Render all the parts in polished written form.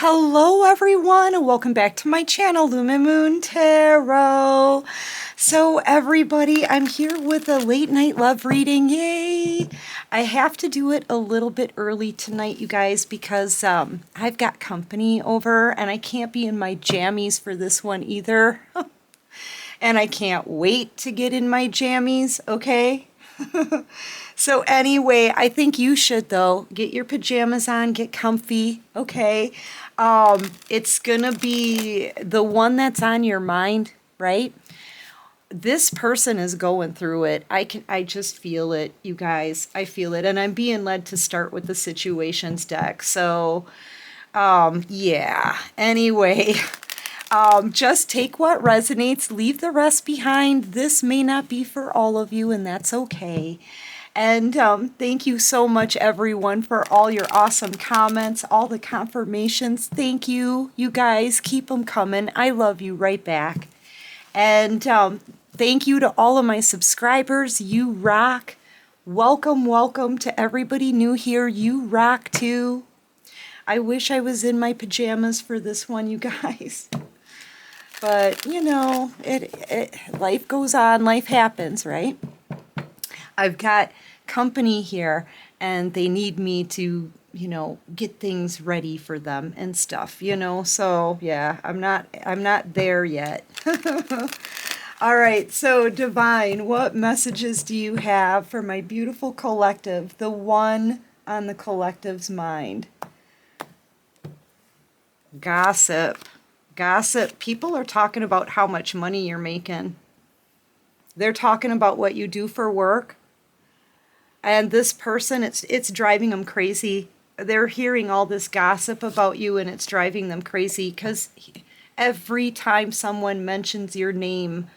Hello everyone and welcome back to my channel, Lumen Moon Tarot. So everybody, I'm here with a late night love reading. Yay! I have to do it a little bit early tonight, you guys, because I've got company over and I can't be in my jammies for this one either. And I can't wait to get in my jammies, okay? So anyway, I think you should though. Get your pajamas on, get comfy, okay? It's gonna be the one that's on your mind, right? This person is going through it. I just feel it, you guys. I feel it. And I'm being led to start with the situations deck. So, yeah. Anyway, just take what resonates, leave the rest behind. This may not be for all of you, and that's okay. And thank you so much, everyone, for all your awesome comments, all the confirmations. Thank you. You guys, keep them coming. I love you right back. And thank you to all of my subscribers. You rock. Welcome, welcome to everybody new here. You rock too. I wish I was in my pajamas for this one, you guys. But, you know, life goes on, life happens, right? I've got company here and they need me to, you know, get things ready for them and stuff, you know. So, yeah, I'm not there yet. All right, so Divine, what messages do you have for my beautiful collective, the one on the collective's mind? Gossip. Gossip. People are talking about how much money you're making. They're talking about what you do for work. And this person, it's driving them crazy. They're hearing all this gossip about you and it's driving them crazy because every time someone mentions your name,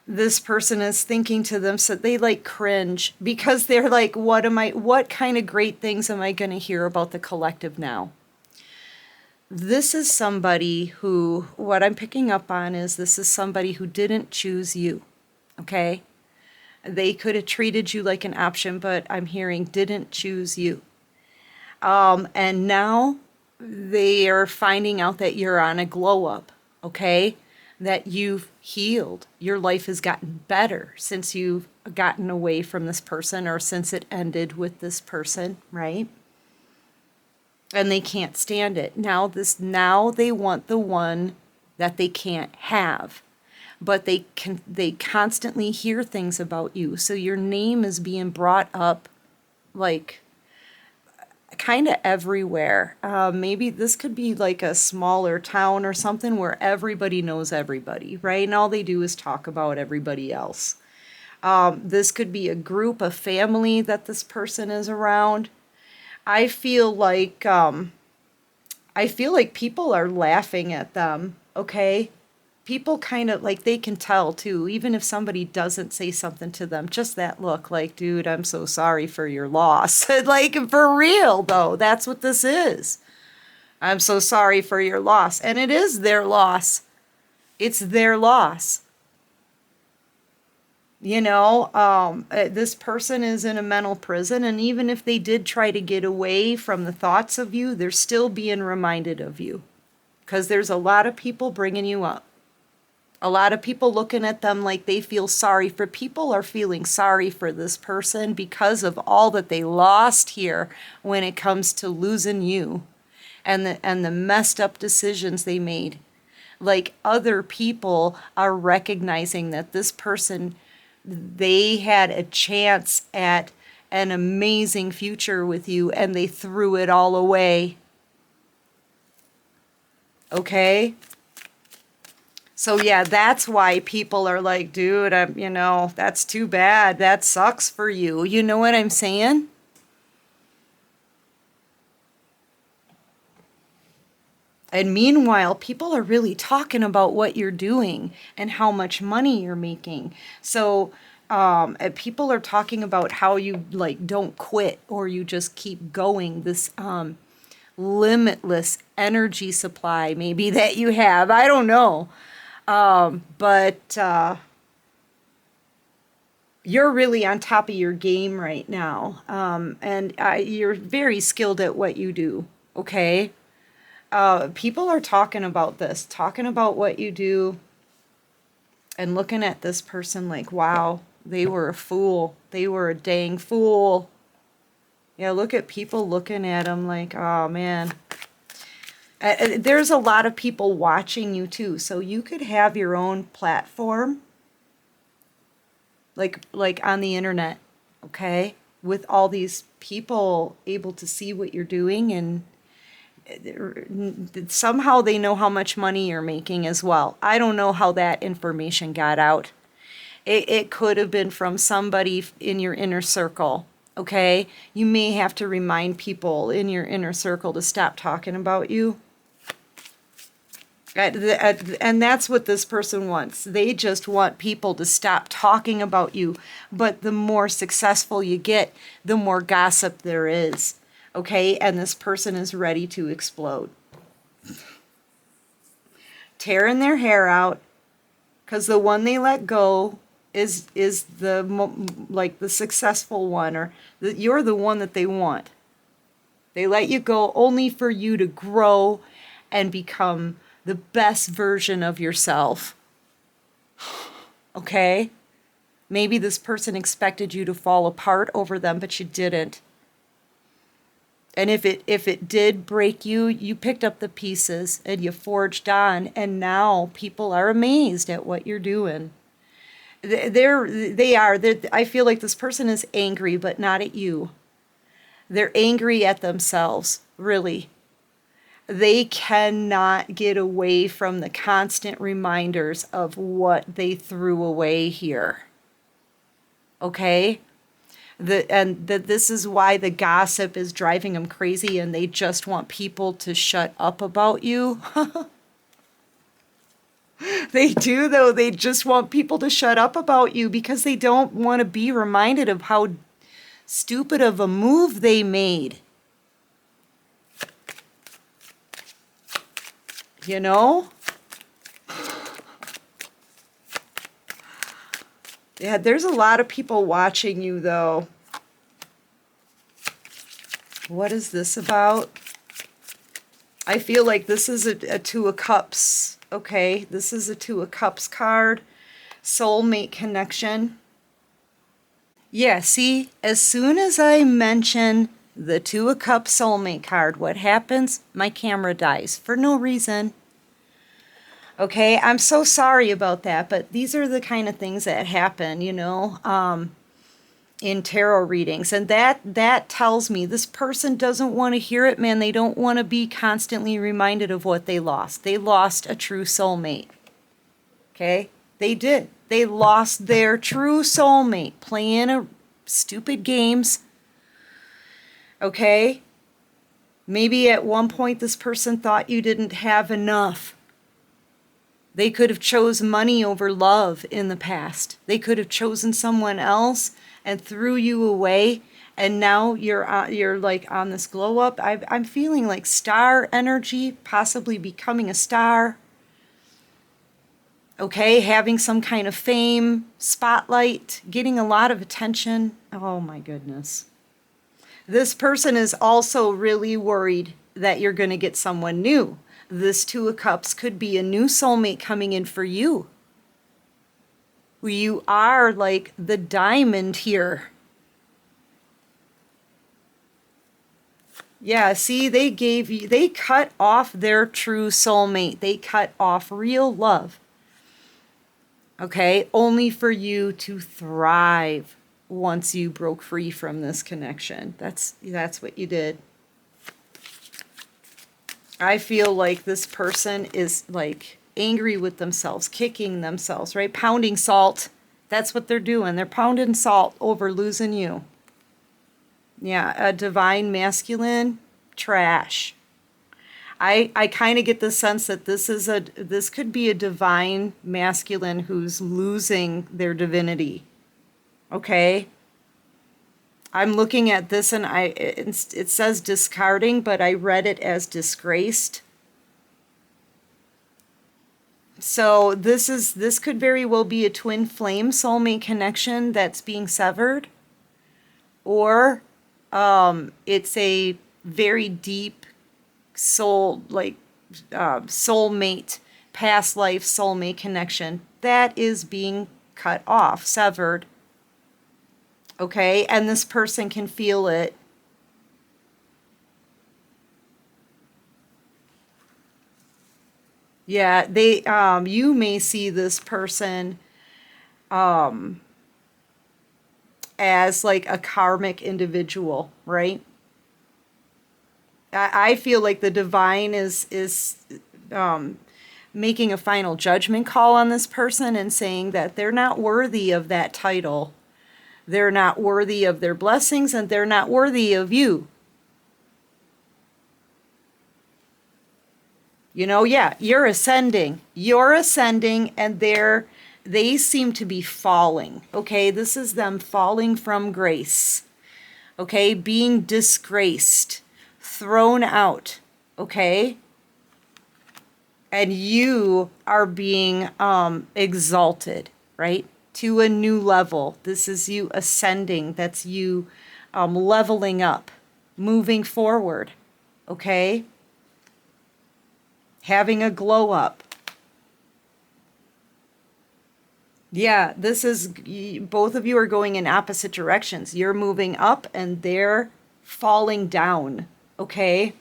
this person is thinking to them, so they like cringe because they're like, what kind of great things am I going to hear about the collective now? This is somebody who, what I'm picking up on is this is somebody who didn't choose you, okay? They could have treated you like an option, but I'm hearing didn't choose you. And now they are finding out that you're on a glow up, okay? That you've healed. Your life has gotten better since you've gotten away from this person or since it ended with this person, right? And they can't stand it. Now they want the one that they can't have. But they constantly hear things about you. So your name is being brought up like kind of everywhere. Maybe this could be like a smaller town or something where everybody knows everybody, right? And all they do is talk about everybody else. This could be a group, a family that this person is around. I feel like people are laughing at them, okay? People kind of like, they can tell too, even if somebody doesn't say something to them, just that look like, dude, I'm so sorry for your loss. Like, for real though, that's what this is. I'm so sorry for your loss. And it is their loss. It's their loss. You know, this person is in a mental prison, and even if they did try to get away from the thoughts of you, they're still being reminded of you. Because there's a lot of people bringing you up. A lot of people looking at them like they feel sorry for. People are feeling sorry for this person because of all that they lost here when it comes to losing you and the messed up decisions they made. Like, other people are recognizing that this person, they had a chance at an amazing future with you and they threw it all away. Okay? So yeah, that's why people are like, dude, you know, that's too bad. That sucks for you. You know what I'm saying? And meanwhile, people are really talking about what you're doing and how much money you're making. So people are talking about how you like don't quit or you just keep going. This limitless energy supply maybe that you have. I don't know. But you're really on top of your game right now. And you're very skilled at what you do, okay? People are talking about this, talking about what you do, and looking at this person like, wow, they were a fool. They were a dang fool. Yeah, look at people looking at them like, oh man. There's a lot of people watching you too, so you could have your own platform, like on the internet, okay, with all these people able to see what you're doing, and somehow they know how much money you're making as well. I don't know how that information got out. It could have been from somebody in your inner circle, okay? You may have to remind people in your inner circle to stop talking about you. And that's what this person wants. They just want people to stop talking about you. But the more successful you get, the more gossip there is. Okay? And this person is ready to explode. Tearing their hair out, because the one they let go is the successful one, or you're the one that they want. They let you go only for you to grow and become the best version of yourself. Okay? Maybe this person expected you to fall apart over them, but you didn't. And if it did break you, you picked up the pieces and you forged on, and now people are amazed at what you're doing. I feel like this person is angry, but not at you. They're angry at themselves, really. They cannot get away from the constant reminders of what they threw away here. Okay? This is why the gossip is driving them crazy, and they just want people to shut up about you. They do, though. They just want people to shut up about you because they don't want to be reminded of how stupid of a move they made. You know? Yeah, there's a lot of people watching you, though. What is this about? I feel like this is a Two of Cups. Okay, this is a Two of Cups card. Soulmate connection. Yeah, see, as soon as I mention the Two of Cups soulmate card, what happens? My camera dies for no reason. Okay, I'm so sorry about that, but these are the kind of things that happen, you know, in tarot readings. And that tells me this person doesn't want to hear it, man. They don't want to be constantly reminded of what they lost. They lost a true soulmate. Okay? They did. They lost their true soulmate playing stupid games. Okay? Maybe at one point this person thought you didn't have enough. They could have chose money over love in the past. They could have chosen someone else and threw you away, and now you're like on this glow up. I'm feeling like star energy, possibly becoming a star. Okay, having some kind of fame, spotlight, getting a lot of attention. Oh my goodness. This person is also really worried that you're going to get someone new. This Two of Cups could be a new soulmate coming in for you. You are like the diamond here. Yeah, see, they cut off their true soulmate. They cut off real love. Okay, only for you to thrive once you broke free from this connection. That's what you did. I feel like this person is like angry with themselves, kicking themselves, right? Pounding salt. That's what they're doing. They're pounding salt over losing you. Yeah, a divine masculine, trash. I kind of get the sense that this could be a divine masculine who's losing their divinity. Okay? I'm looking at this and it says discarding, but I read it as disgraced. So this could very well be a twin flame soulmate connection that's being severed, or it's a very deep soul, like soulmate, past life soulmate connection, that is being cut off, severed. Okay, and this person can feel it. Yeah, they you may see this person as like a karmic individual, right? I feel like the divine is making a final judgment call on this person and saying that they're not worthy of that title. They're not worthy of their blessings, and they're not worthy of you. You know, yeah, you're ascending. You're ascending, and they seem to be falling. Okay, this is them falling from grace. Okay, being disgraced, thrown out. Okay, and you are being exalted, right, to a new level. This is you ascending. That's you leveling up, moving forward. Okay, having a glow up. Yeah, this is, both of you are going in opposite directions. You're moving up and they're falling down, okay?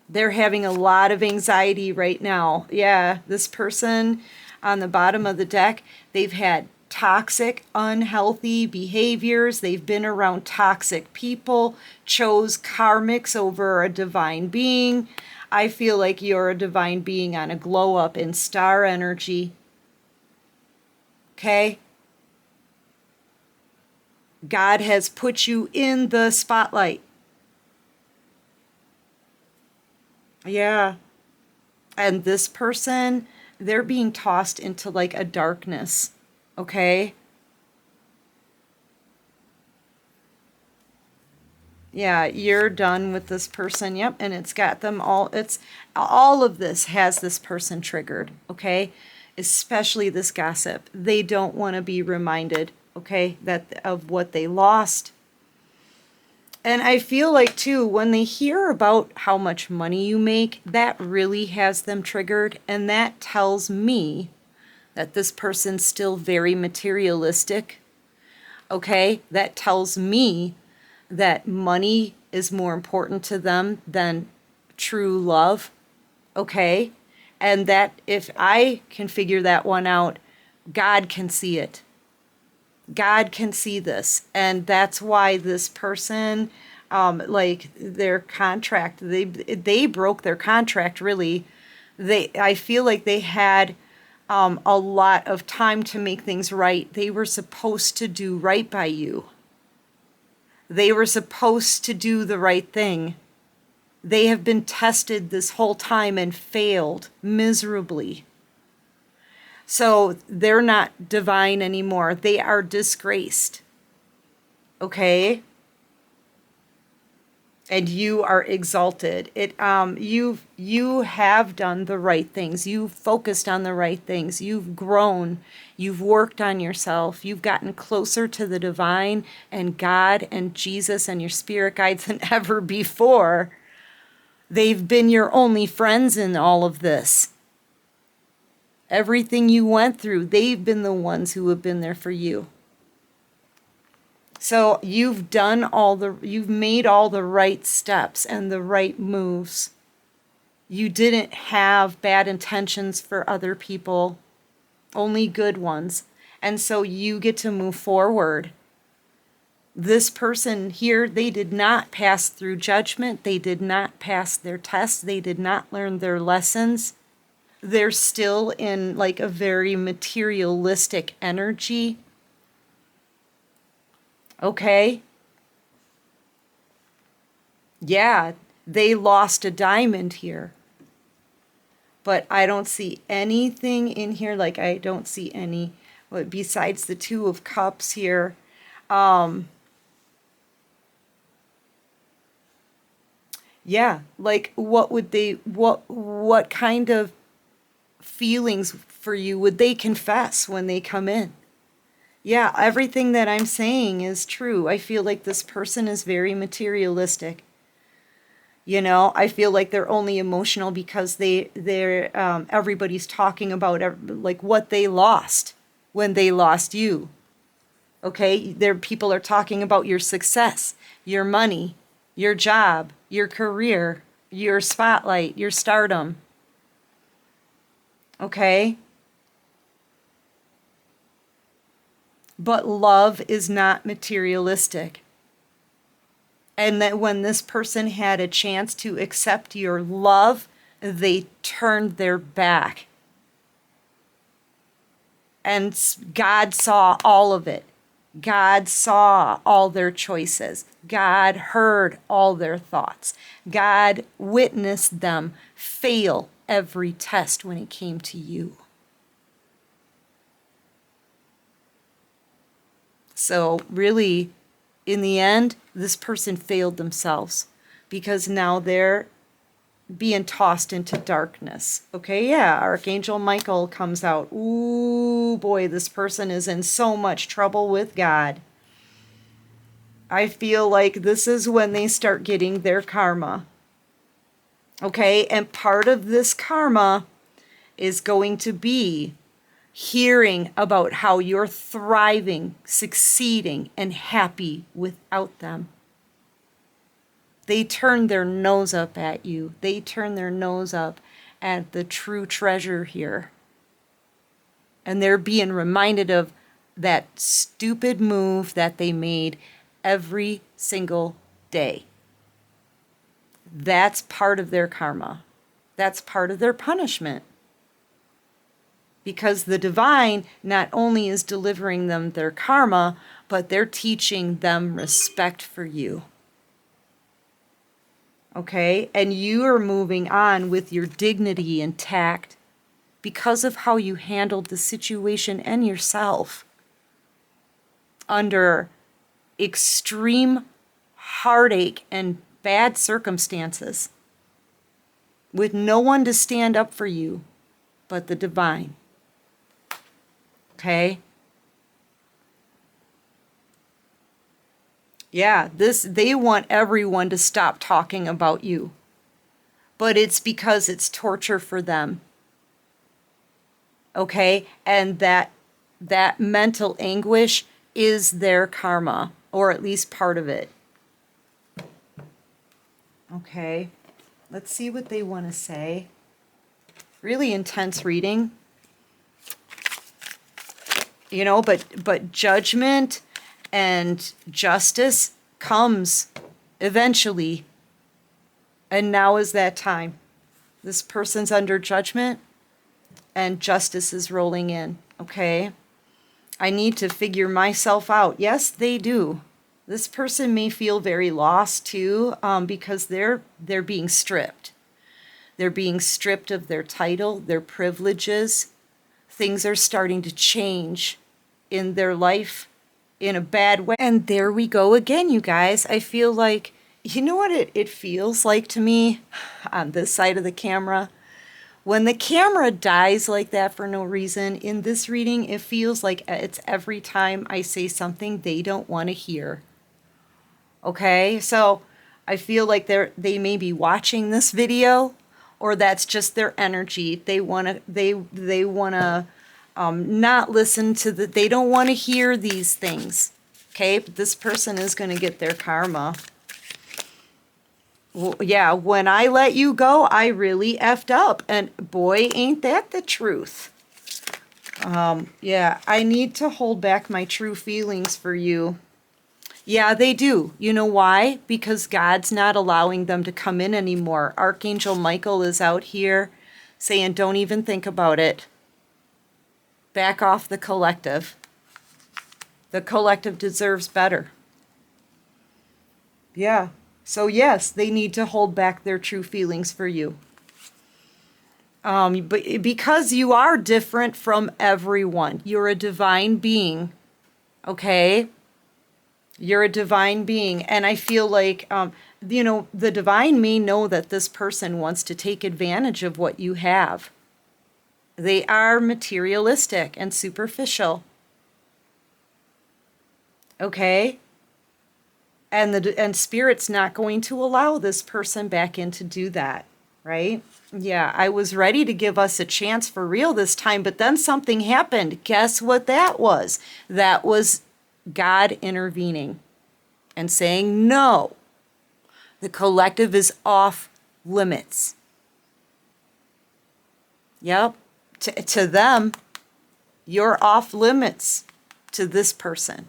They're having a lot of anxiety right now. Yeah, this person on the bottom of the deck, they've had toxic, unhealthy behaviors. They've been around toxic people, chose karmics over a divine being. I feel like you're a divine being on a glow up in star energy. Okay? God has put you in the spotlight. Yeah. And this person, they're being tossed into like a darkness. Okay? Yeah, you're done with this person. Yep, and it's got them all. It's all of this has this person triggered, okay? Especially this gossip. They don't want to be reminded, okay, that of what they lost. And I feel like too, when they hear about how much money you make, that really has them triggered, and that tells me that this person's still very materialistic. Okay? That tells me that money is more important to them than true love. Okay? And that if I can figure that one out, God can see it. God can see this. And that's why this person, like their contract, they broke their contract, really. I feel like they had a lot of time to make things right. They were supposed to do right by you. They were supposed to do the right thing. They have been tested this whole time and failed miserably. So they're not divine anymore. They are disgraced. Okay? And you are exalted. You have done the right things. You've focused on the right things. You've grown. You've worked on yourself. You've gotten closer to the divine and God and Jesus and your spirit guides than ever before. They've been your only friends in all of this. Everything you went through, they've been the ones who have been there for you. So you've made all the right steps and the right moves. You didn't have bad intentions for other people, only good ones. And so you get to move forward. This person here, they did not pass through judgment. They did not pass their tests. They did not learn their lessons. They're still in like a very materialistic energy. Okay? Yeah, they lost a diamond here. But I don't see anything in here. Like, I don't see any, besides the Two of Cups here. Yeah, like what kind of feelings for you would they confess when they come in? Yeah, everything that I'm saying is true. I feel like this person is very materialistic. You know, I feel like they're only emotional because they're everybody's talking about like what they lost when they lost you. Okay, there people are talking about your success, your money, your job, your career, your spotlight, your stardom. Okay? But love is not materialistic. And that when this person had a chance to accept your love, they turned their back. And God saw all of it. God saw all their choices. God heard all their thoughts. God witnessed them fail every test when it came to you. So really, in the end, this person failed themselves because now they're being tossed into darkness. Okay, yeah, Archangel Michael comes out. Ooh, boy, this person is in so much trouble with God. I feel like this is when they start getting their karma. Okay, and part of this karma is going to be hearing about how you're thriving, succeeding, and happy without them. They turn their nose up at you. They turn their nose up at the true treasure here. And they're being reminded of that stupid move that they made every single day. That's part of their karma. That's part of their punishment. Because the divine not only is delivering them their karma, but they're teaching them respect for you. Okay? And you are moving on with your dignity intact because of how you handled the situation and yourself under extreme heartache and bad circumstances with no one to stand up for you but the divine. Okay? Yeah, they want everyone to stop talking about you. But it's because it's torture for them. Okay? And that mental anguish is their karma, or at least part of it. Okay? Let's see what they want to say. Really intense reading. You know, but judgment and justice comes eventually. And now is that time. This person's under judgment and justice is rolling in, okay? I need to figure myself out. Yes, they do. This person may feel very lost too, because they're being stripped. They're being stripped of their title, their privileges. Things are starting to change in their life in a bad way. And there we go again, you guys. I feel like, you know what it feels like to me on this side of the camera? When the camera dies like that for no reason, in this reading, it feels like it's every time I say something they don't want to hear. Okay? So I feel like they may be watching this video, or that's just their energy. They want to not listen to they don't want to hear these things. Okay? But this person is going to get their karma. Well, yeah, when I let you go, I really effed up. And boy, ain't that the truth. Yeah, I need to hold back my true feelings for you. Yeah, they do. You know why? Because God's not allowing them to come in anymore. Archangel Michael is out here saying, don't even think about it. Back off the collective. The collective deserves better. Yeah. So yes, they need to hold back their true feelings for you. But because you are different from everyone. You're a divine being. Okay? You're a divine being. And I feel like, you know, the divine may know that this person wants to take advantage of what you have. They are materialistic and superficial. Okay? And Spirit's not going to allow this person back in to do that, right? Yeah, I was ready to give us a chance for real this time, but then something happened. Guess what that was? That was God intervening and saying, no, the collective is off limits. Yep. To them, you're off limits to this person.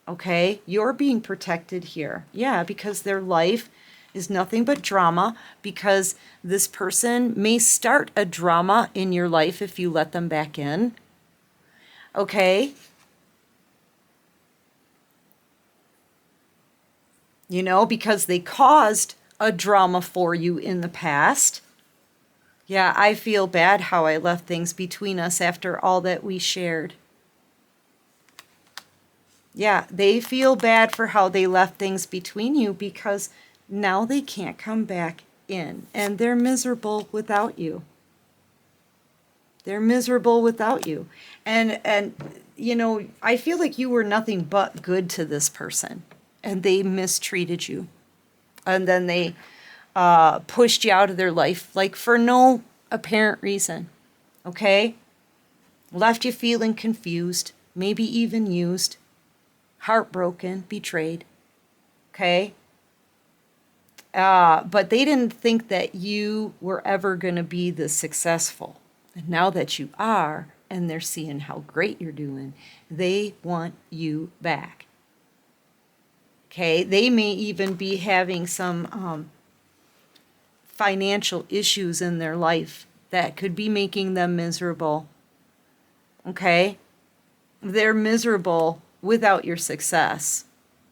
Okay? You're being protected here. Yeah, because their life is nothing but drama, because this person may start a drama in your life if you let them back in. Okay? You know, because they caused a drama for you in the past. Yeah, I feel bad how I left things between us after all that we shared. Yeah, they feel bad for how they left things between you because now they can't come back in and they're miserable without you. They're miserable without you. And you know, I feel like you were nothing but good to this person and they mistreated you. And then they pushed you out of their life, like for no apparent reason, okay? Left you feeling confused, maybe even used, heartbroken, betrayed, okay? But they didn't think that you were ever going to be this successful. And now that you are, and they're seeing how great you're doing, they want you back. Okay? They may even be having some financial issues in their life that could be making them miserable. Okay? They're miserable without your success.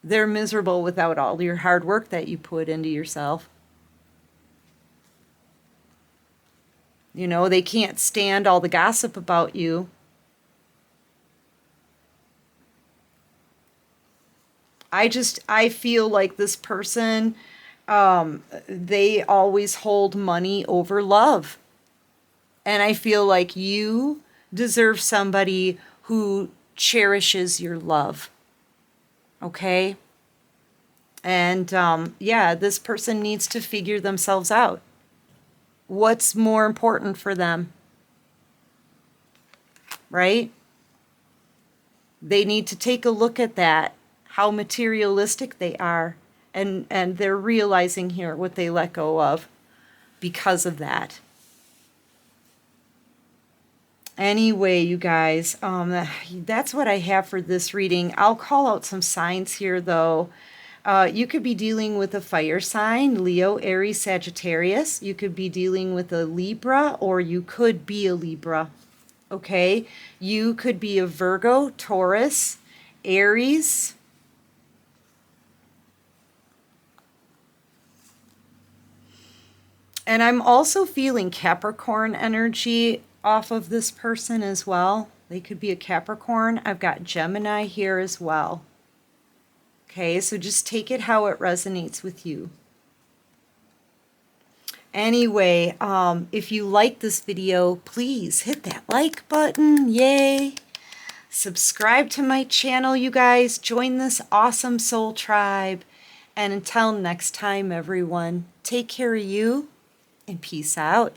They're miserable without all your hard work that you put into yourself. You know, they can't stand all the gossip about you. I feel like this person, they always hold money over love. And I feel like you deserve somebody who cherishes your love. Okay? And yeah, this person needs to figure themselves out. What's more important for them? Right? They need to take a look at that, how materialistic they are. And they're realizing here what they let go of because of that. Anyway, you guys, that's what I have for this reading. I'll call out some signs here, though. You could be dealing with a fire sign, Leo, Aries, Sagittarius. You could be dealing with a Libra, or you could be a Libra. Okay? You could be a Virgo, Taurus, Aries. And I'm also feeling Capricorn energy off of this person as well. They could be a Capricorn. I've got Gemini here as well. Okay, so just take it how it resonates with you. Anyway, if you like this video, please hit that like button. Yay! Subscribe to my channel, you guys. Join this awesome soul tribe. And until next time, everyone, take care of you and peace out.